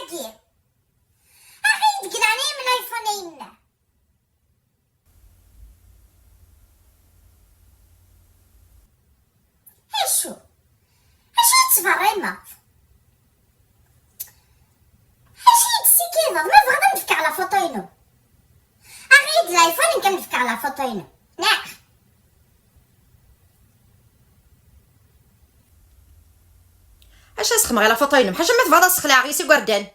تاكي أغيد قلاني من ايفونين هشو تفريمة هشي تسيكيضة ما بغدا نفك على فوطينو أغيد الايفون كم نفك على فوطينو نعم اش اسخم على فوطينم حاجه ما تفضل سخلع غيسي قردان